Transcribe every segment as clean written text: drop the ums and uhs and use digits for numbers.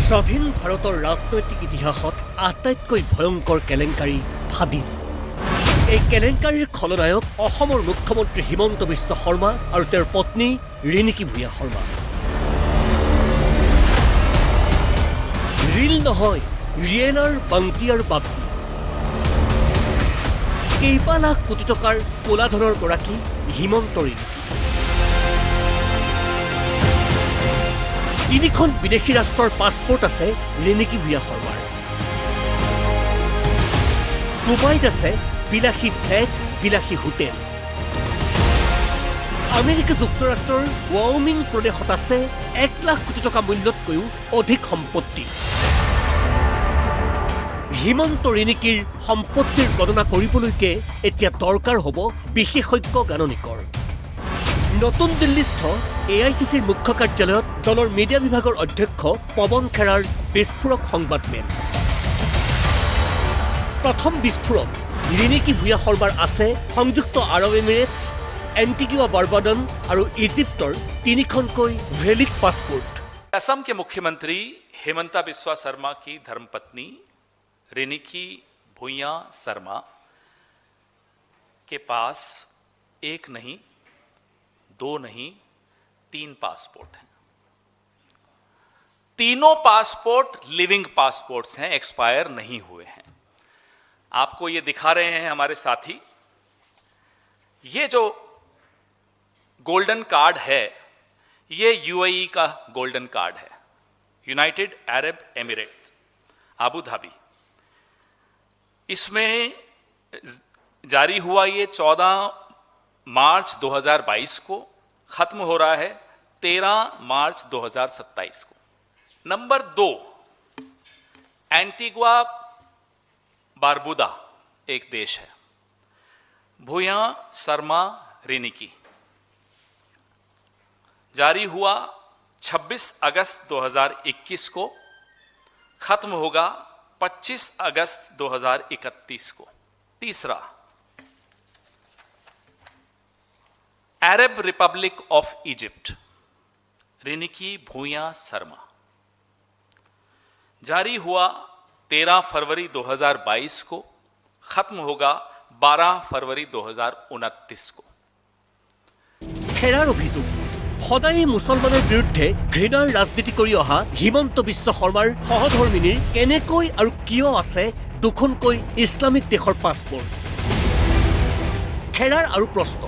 স্বাধীন ভাৰতৰ ৰাজনৈতিক ইতিহাসত আটাইতকৈ ভয়ংকৰ কেলেংকাৰী ফাদিল। এই কেলেংকাৰীৰ খলনায়ক অসমৰ মুখ্যমন্ত্ৰী হিমন্ত বিশ্ব শৰ্মা আৰু তেওঁৰ পত্নী ৰিণিকী ভূঞা শৰ্মা। ৰিল নহয়, ৰিয়েলাৰ বাংটি আৰু বাবলি। কেইবা লাখ কোটি টকাৰ ক'লাধনৰ গৰাকী হিমন্ত ৰিণিকী। তিনিখন বিদেশী ৰাষ্ট্ৰৰ পাছপোৰ্ট আছে ৰিণিকী ভূঞা শৰ্মাৰ। ডুবাইত আছে বিলাসী ফ্লেট, বিলাসী হোটেল। আমেৰিকা যুক্তৰাষ্ট্ৰৰ ৱায়োমিং প্ৰদেশত আছে 1 লাখ কোটি টকা মূল্যতকৈও অধিক সম্পত্তি। হিমন্ত ৰিণিকীৰ সম্পত্তিৰ গণনা কৰিবলৈকে এতিয়া দৰকাৰ হ'ব বিশেষজ্ঞ গাণনিকৰ। নতুন দিল্লীস্থ AICCৰ মুখ্য কাৰ্যালয়ত দলৰ মিডিয়া বিভাগৰ অধ্যক্ষ পৱন খেৰাৰ বিস্ফোৰক সংবাদমেল। প্ৰথম বিস্ফোৰক, ৰিণিকী ভূঞা শৰ্মাৰ আছে সংযুক্ত আৰৱ এমিৰেটছ, এণ্টিগুয়া বাৰ্বাডন আৰু ইজিপ্তৰ 3খনকৈ ভেলিড পাছপোৰ্ট। असम के मुख्यमंत्री हेमंता बिस्वा शर्मा की धर्मपत्नी रिणिकी भूया शर्मा के पास 1 नहीं, 2 नहीं, 3 पासपोर्ट हैं। तीनों पासपोर्ट लिविंग पासपोर्ट्स हैं, एक्सपायर नहीं हुए हैं। आपको ये दिखा रहे हैं हमारे साथी। ये जो गोल्डन कार्ड है, ये UAE का गोल्डन कार्ड है, United Arab Emirates, Abu Dhabi. इसमें जारी हुआ ये 14 मार्च 2022 को, खत्म हो रहा है 13 मार्च 2027 को। नंबर 2, एंटीगुआ बारबुदा एक देश है, भूया शर्मा रिणिकी, जारी हुआ 26 अगस्त 2021 को, खत्म होगा 25 अगस्त 2031 को। तीसरा, अरब रिपब्लिक ऑफ इजिप्ट, रिणिकी भूया शर्मा, जारी हुआ 13 फरवरी 2022 को, खत्म होगा 12 फरवरी 2029 को। খেৰাৰ অভিযোগ, সদায় মুছলমানৰ বিৰুদ্ধে ঘৃণাৰ ৰাজনীতি কৰি অহা হিমন্ত বিশ্ব শৰ্মাৰ সহধৰ্মিনীৰ কেনেকৈ আৰু কিয় আছে 2খনকৈ ইছলামিক দেশৰ পাছপোৰ্ট। খেৰাৰ আৰু প্ৰশ্ন,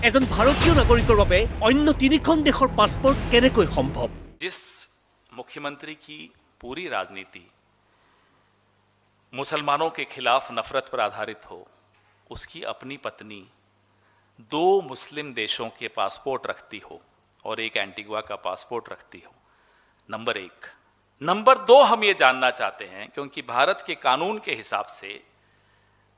এজন ভাৰতীয় নাগৰিকৰ বাবে অন্য 3খন দেশৰ পাছপোৰ্ট কেনেকৈ সম্ভৱ। जिस मुख्यमंत्री की पूरी राजनीति मुसलमानों के खिलाफ नफरत पर आधारित हो, उसकी अपनी पत्नी 2 मुस्लिम देशों के पासपोर्ट रखती हो और एक एंटीगुआ का पासपोर्ट रखती हो। नंबर 1। नंबर 2, हम ये जानना चाहते हैं, क्योंकि भारत के कानून के हिसाब से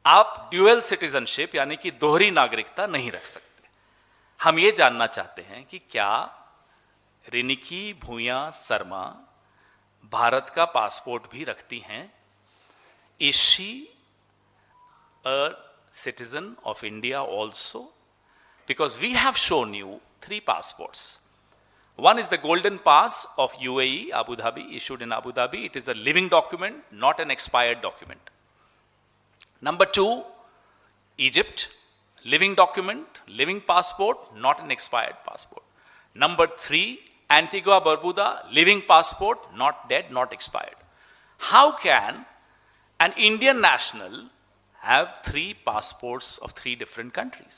आप ड्यूअल सिटीजनशिप यानी कि दोहरी नागरिकता नहीं रख सकते। हम ये जानना चाहते हैं कि क्या रिणिकी भूया शर्मा भारत का पासपोर्ट भी रखती हैं? Is she a citizen of India also? Because we have shown you 3 passports. One is the golden pass of UAE, Abu Dhabi, issued in Abu Dhabi. It is a living document, not an expired document. Number 2, Egypt, living document, living passport, not an expired passport. Number 3, Antigua Barbuda, living passport, not dead, not expired. How can an Indian national have 3 passports of 3 different countries?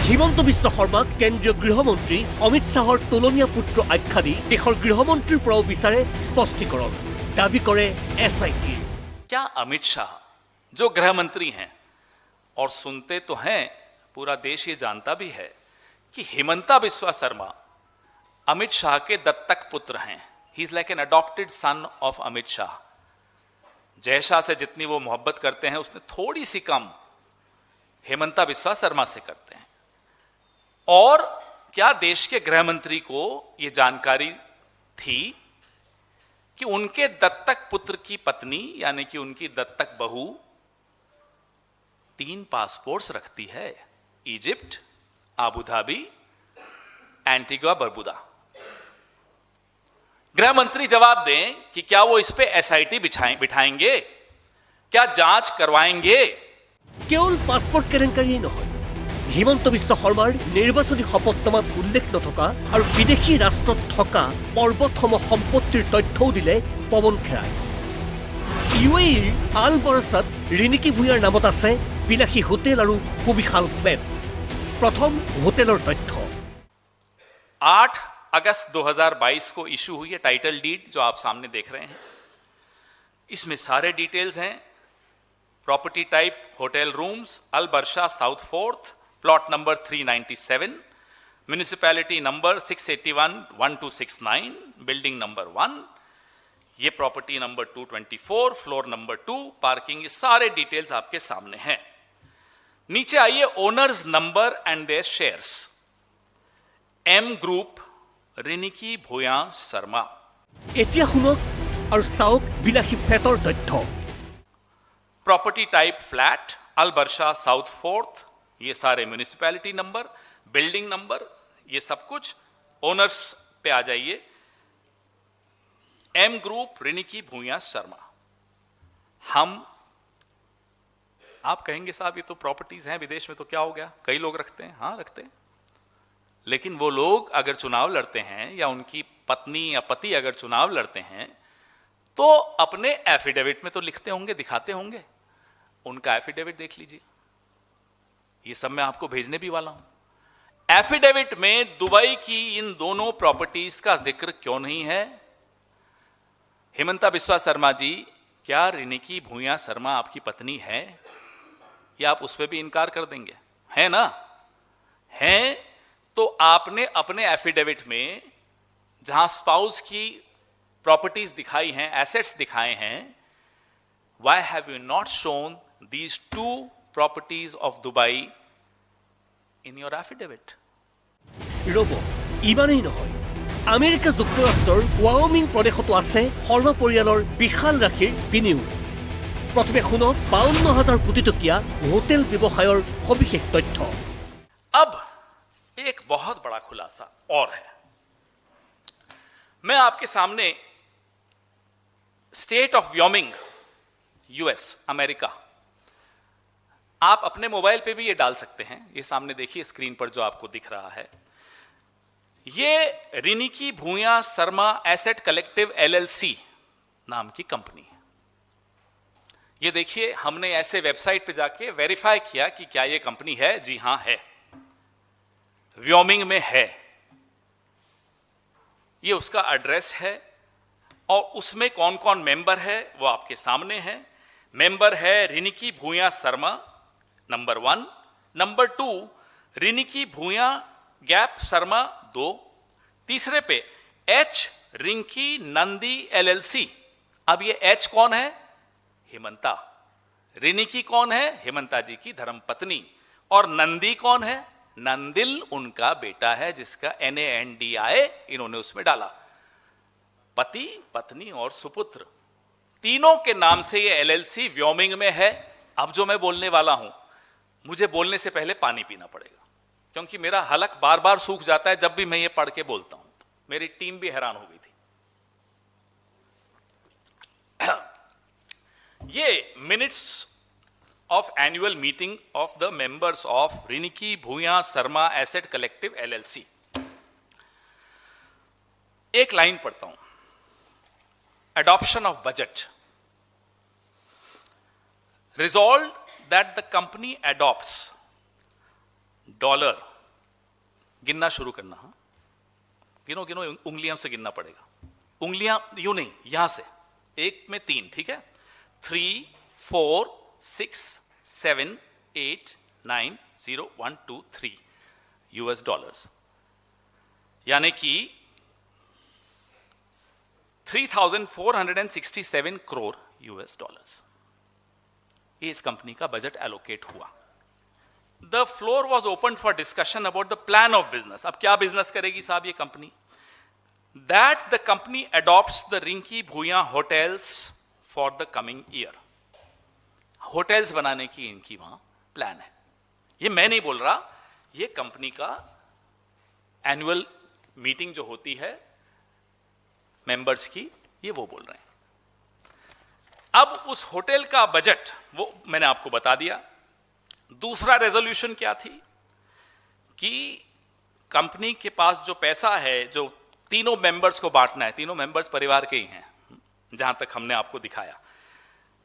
Himanta Biswa শৰ্মাক কেন্দ্ৰীয় গৃহমন্ত্ৰী অমিত শ্বাহৰ তুলনীয়া পুত্ৰ আখ্যা দি দেশৰ গৃহমন্ত্ৰীৰ পৰাও বিচাৰে স্পষ্টীকৰণ, দাবী কৰে SIT। क्या अमित शाह जो गृह मंत्री हैं, और सुनते तो हैं, पूरा देश ये जानता भी है कि हिमंता बिस्वा शर्मा अमित शाह के दत्तक पुत्र हैं। He is like an adopted son of Amit Shah. Jay Shah से जितनी वो मोहब्बत करते हैं, उसने थोड़ी सी कम हेमंता बिस्वा शर्मा से करते हैं। और क्या देश के गृह मंत्री को यह जानकारी थी कि उनके दत्तक पुत्र की पत्नी यानी कि उनकी दत्तक बहू 3 पासपोर्ट्स रखती है? Egypt, Abu Dhabi, Antigua Barbuda. गृह मंत्री जवाब दें कि क्या वो इस पे एसआईटी बिठाएंगे, क्या जांच करवाएंगे। কেৱল পাছপোৰ্ট কেলেংকাৰীয়ে নহয়, হিমন্ত বিশ্ব শৰ্মাৰ নিৰ্বাচনী শপতনামাত উল্লেখ নথকা আৰু বিদেশী ৰাষ্ট্ৰত থকা পৰ্বতসম সম্পত্তিৰ তথ্যও দিলে পৱন খেৰাই। UAEৰ আল বৰছাত ৰিনিকী ভূঞাৰ নামত আছে বিলাসী হোটেল আৰু সুবিশাল ফ্লেট। প্ৰথম হোটেলৰ তথ্য। 8 अगस्त 2022 को इशू हुई है टाइटल डीड, जो आप सामने देख रहे हैं। इसमें सारे डिटेल्स हैं। Property type hotel rooms, Al Barsha south fourth, plot number 397, municipality number 681-1269, building number 1, ये property number 224, floor number 2, parking, ये सारे डिटेल्स आपके सामने हैं। नीचे आइए, owners number and their shares. M group, Riniki Bhuyan Sharma. এতিয়া শুনক আৰু চাওক বিলাসী ফ্লেটৰ তথ্য। Property type flat, Al Barsha south fourth, ये सारे म्यूनिसिपैलिटी नंबर, बिल्डिंग नंबर, ये सब कुछ। ओनर्स पे आ जाइए, एम ग्रुप, रिनिकी भूया शर्मा। आप कहेंगे साहब ये तो प्रॉपर्टीज हैं विदेश में, तो क्या हो गया, कई लोग रखते हैं। हाँ रखते हैं, लेकिन वो लोग अगर चुनाव लड़ते हैं या उनकी पत्नी या पति अगर चुनाव लड़ते हैं तो अपने एफिडेविट में तो लिखते होंगे, दिखाते होंगे। उनका एफिडेविट देख लीजिए, ये सब मैं आपको भेजने भी वाला हूं। एफिडेविट में दुबई की इन दोनों प्रॉपर्टीज का जिक्र क्यों नहीं है? हेमंता बिस्वा शर्मा जी, क्या रिनिकी भूया शर्मा आपकी पत्नी है? या आप उस पर भी इनकार कर देंगे? है ना? है तो आपने अपने एफिडेविट में जहां स्पाउस की प्रॉपर्टीज दिखाई हैं, एसेट्स दिखाए हैं, why have you not shown these two properties of Dubai in your affidavit? ৰব, ইমানেই নহয়, আমেৰিকা যুক্তৰাষ্ট্ৰৰ ৱায়োমিং প্ৰদেশতো আছে শৰ্মা পৰিয়ালৰ বিশাল ৰাশিৰ বিনিয়োগ। প্ৰথমে শুনক 52,000 কোটি টকীয়া হোটেল ব্যৱসায়ৰ সবিশেষ তথ্য। अब एक बहुत बड़ा खुलासा और है। मैं आपके सामने state of Wyoming, US, America, आप अपने मोबाइल पे भी ये डाल सकते हैं। ये सामने देखिए स्क्रीन पर जो आपको दिख रहा है, ये Riniki Bhuyan Sharma asset collective LLC नाम की कंपनी है। ये देखिए, हमने ऐसे वेबसाइट पे जाके वेरीफाई किया कि क्या ये कंपनी है। जी हां है, व्योमिंग में है। ये उसका एड्रेस है और उसमें कौन कौन मेंबर है वो आपके सामने है। मेंबर है रिनिकी भूया शर्मा नंबर 1, नंबर 2 रिनिकी भूया गैप शर्मा 2, तीसरे पे एच रिंकी नंदी LLC। अब ये एच कौन है? हेमंता। रिनिकी कौन है? हेमंता जी की धर्मपत्नी। और नंदी कौन है? नंदिल उनका बेटा है, जिसका NANDI इन्होंने उसमें डाला। पति, पत्नी और सुपुत्र, तीनों के नाम से ये LLC व्योमिंग में है। अब जो मैं बोलने वाला हूं, मुझे बोलने से पहले पानी पीना पड़ेगा, क्योंकि मेरा हलक बार बार सूख जाता है जब भी मैं ये पढ़ के बोलता हूं। मेरी टीम भी हैरान हो गई थी। ये minutes of annual meeting of the members of Riniki Bhuya Sharma Asset Collective LLC। एक लाइन पढ़ता हूं। Adoption of budget। Resolved that the company adopts $, गिनना शुरू करना। हाँ, गिनो गिनो, उंगलियों से गिनना पड़ेगा। उंगलियां यूं नहीं, यहां से, एक में 3, ठीक है? 3, 4, 6, 7, 8, 9, 0, 1, 2, 3 $, यानी कि 3,467 करोड़ $। ये इस कंपनी का बजट एलोकेट हुआ। The floor was open for discussion about the plan of business. अब क्या बिजनेस करेगी साहब ये company? That the company adopts the Rinki Bhuyan hotels for the coming year. Hotels बनाने की इनकी वहां प्लान है। ये मैं नहीं बोल रहा, ये कंपनी का एनुअल मीटिंग जो होती है मेंबर्स की, ये वो बोल रहे हैं। अब उस होटल का बजट वो मैंने आपको बता दिया। दूसरा रेजोल्यूशन क्या थी कि कंपनी के पास जो पैसा है, जो तीनों मेंबर्स को बांटना है, तीनों मेंबर्स परिवार के ही हैं जहां तक हमने आपको दिखाया,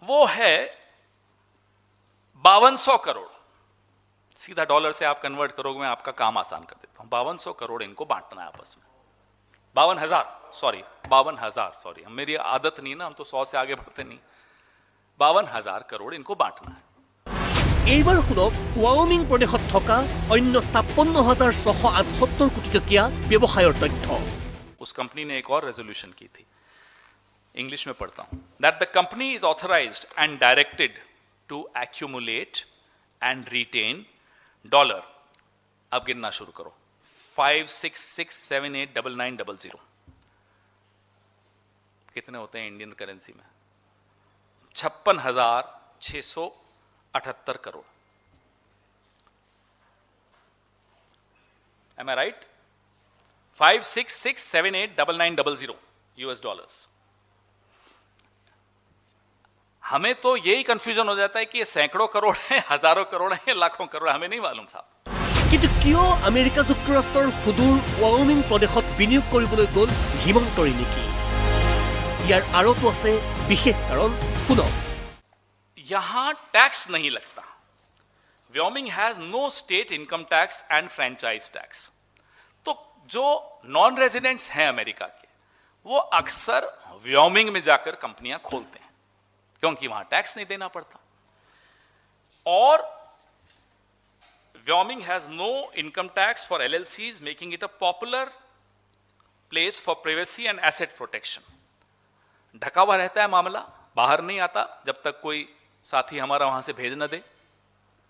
वो है 5200 करोड़। सीधा डॉलर से आप कन्वर्ट करोगे, मैं आपका काम आसान कर देता हूं। 5200 करोड़ इनको बांटना है आपस में। 52,000 सॉरी, मेरी आदत नहीं ना, हम तो 100 से आगे बढ़ते नहीं। 52,000 करोड़ इनको बांटना है। এইবাৰ শুনক ৱায়োমিং প্ৰদেশত থকা অন্য 56,678 কোটি টকীয়া ব্যৱসায়ৰ তথ্য। उस कंपनी ने एक और रेजोल्यूशन की थी, इंग्लिश में पढ़ता हूं, that the company is authorized and directed to accumulate and retain dollar, अब गिनना शुरू करो, 5667899900। कितने होते हैं इंडियन करेंसी में? 56,678 crore. Am I right? 5667899900 US dollars. हमें तो यही कंफ्यूजन हो जाता है कि ये सैकड़ों करोड़ है, हजारों करोड़ है, लाखों करोड़, हमें नहीं मालूम साहब। কিন্তু কিয় আমেৰিকা যুক্তৰাষ্ট্ৰৰ সুদূৰ ৱায়োমিং প্ৰদেশত বিনিয়োগ কৰিবলৈ গ'ল হিমন্ত ৰিণিকি? ইয়াৰ আঁৰতো আছে বিশেষ কাৰণ। শুনক, यहां टैक्स नहीं लगता। Wyoming has no state income tax and franchise tax. तो जो नॉन रेजिडेंट्स हैं अमेरिका के, वो अक्सर व्योमिंग में जाकर कंपनियां खोलते हैं क्योंकि वहां टैक्स नहीं देना पड़ता। और Wyoming has no income tax for LLCs, making it a popular place for privacy and asset protection. ढका हुआ रहता है मामला, बाहर नहीं आता जब तक कोई साथी हमारा वहां से भेज न दे।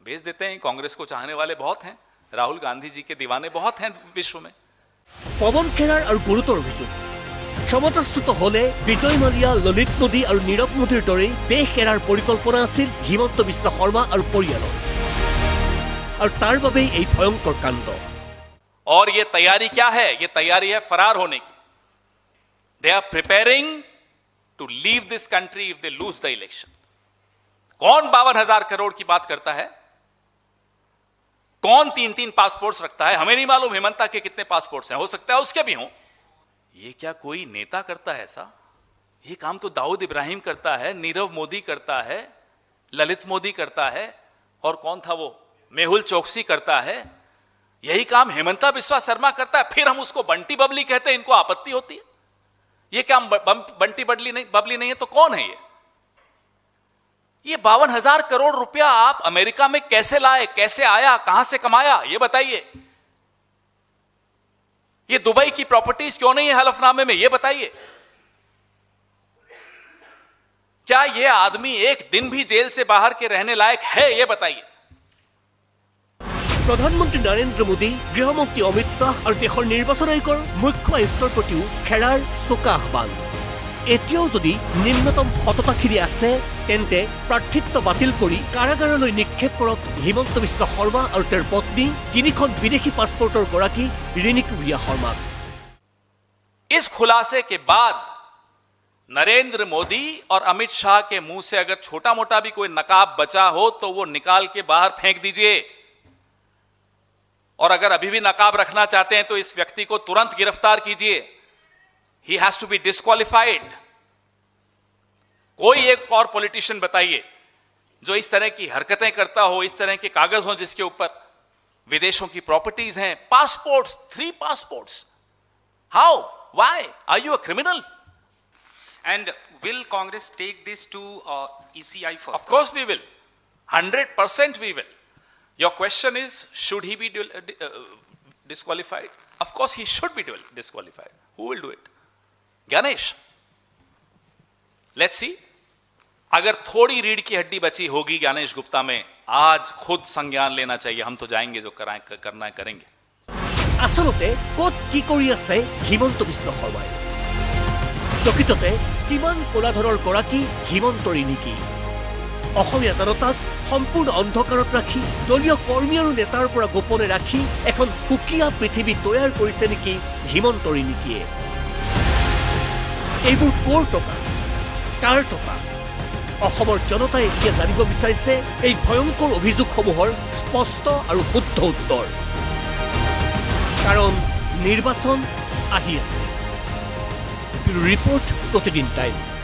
भेज देते हैं। कांग्रेस को चाहने वाले बहुत हैं, राहुल गांधी जी के दीवाने बहुत हैं विश्व में। পৱন খেৰাৰ আৰু গুৰুতৰ অভিযোগ, ক্ষমতাচ্যুত হলে বিজয় মালিয়া, ললিত মোদী আৰু নীৰৱ মোদীৰ দৰেই দেশ এৰাৰ পৰিকল্পনা আছিল হিমন্ত বিশ্ব শৰ্মা আৰু পৰিয়ালৰ, আৰু তাৰ বাবেই এই ভয়ংকৰ কাণ্ড। और ये तैयारी क्या है? ये तैयारी है फरार होने की। They are preparing to leave this country if they lose the election. कौन 52,000 करोड़ की बात करता है? कौन 3-3 पासपोर्ट्स रखता है? हमें नहीं मालूम हेमंता के कितने पासपोर्ट्स हैं, हो सकता है उसके भी हों। ये क्या कोई नेता करता है ऐसा? ये काम तो दाऊद इब्राहिम करता है, नीरव मोदी करता है, ललित मोदी करता है, और कौन था वो, मेहुल चोकसी करता है। यही काम हेमंता बिस्वा शर्मा करता है। फिर हम उसको बंटी बबली कहते हैं, इनको आपत्ति होती है। ये क्या बंटी बबली नहीं है तो कौन है ये? ये 52,000 करोड़ रुपया आप अमेरिका में कैसे लाए, कैसे आया, कहां से कमाया, ये बताइए। ये दुबई की प्रॉपर्टीज क्यों नहीं है हलफनामे में, ये बताइए। क्या ये आदमी एक दिन भी जेल से बाहर के रहने लायक है, ये बताइए। প্ৰধানমন্ত্ৰী নৰেন্দ্ৰ মোদী, গৃহমন্ত্ৰী অমিত শ্বাহ আৰু দেশৰ নিৰ্বাচন আয়োগৰ মুখ্য আয়ুক্তৰ প্ৰতিও খেৰাৰ চোকা আহ্বান। এতিয়াও যদি নিম্নতম সততাখিৰি আছে, তেন্তে প্ৰাৰ্থিত্ব বাতিল কৰি কাৰাগাৰলৈ নিক্ষেপ কৰক হিমন্ত বিশ্ব শৰ্মা আৰু তেওঁৰ পত্নী, 3খন বিদেশী পাছপোৰ্টৰ গৰাকী ৰিণিকি ভূঞা শৰ্মাক। इस खुलासे के बाद नरेंद्र मोदी और अमित शाह के मुंह से अगर छोटा मोटा भी कोई नकाब बचा हो तो वो निकाल के बाहर फेंक दीजिए। और अगर अभी भी नकाब रखना चाहते हैं तो इस व्यक्ति को तुरंत गिरफ्तार कीजिए। He has to be disqualified. कोई एक और पॉलिटिशियन बताइए जो इस तरह की हरकतें करता हो, इस तरह के कागज हो जिसके ऊपर विदेशों की प्रॉपर्टीज हैं, passports, 3 passports. How, why are you a criminal? And will Congress take this to ECI first? Of course we will. 100% we will. Your question is, should he be disqualified? Of course he should be disqualified. Who will do it? Ganesh. Let's see. अगर थोड़ी रीढ़ की हड्डी बची होगी गणेश गुप्ता में, आज खुद संज्ञान लेना चाहिए। हम तो जाएंगे, जो करना है करेंगे। আচলতে ক'ত কি কৰি আছে হিমন্ত বিশ্ব শৰ্মাই? প্ৰকৃততে কিমান কোলাধৰৰ গৰাকী হিমন্ত ৰিণিকি? অসমীয়া জনতাক সম্পূৰ্ণ অন্ধকাৰত ৰাখি, দলীয় কৰ্মী আৰু নেতাৰ পৰা গোপনে ৰাখি এখন সুকীয়া পৃথিৱী তৈয়াৰ কৰিছে নেকি হিমন্ত ৰিণিকিয়ে? এইবোৰ ক'ৰ টকা, কাৰ টকা? অসমৰ জনতাই এতিয়া জানিব বিচাৰিছে এই ভয়ংকৰ অভিযোগসমূহৰ স্পষ্ট আৰু শুদ্ধ উত্তৰ। কাৰণ নিৰ্বাচন আহি আছে। ৰিপৰ্ট প্ৰতিদিন টাইম।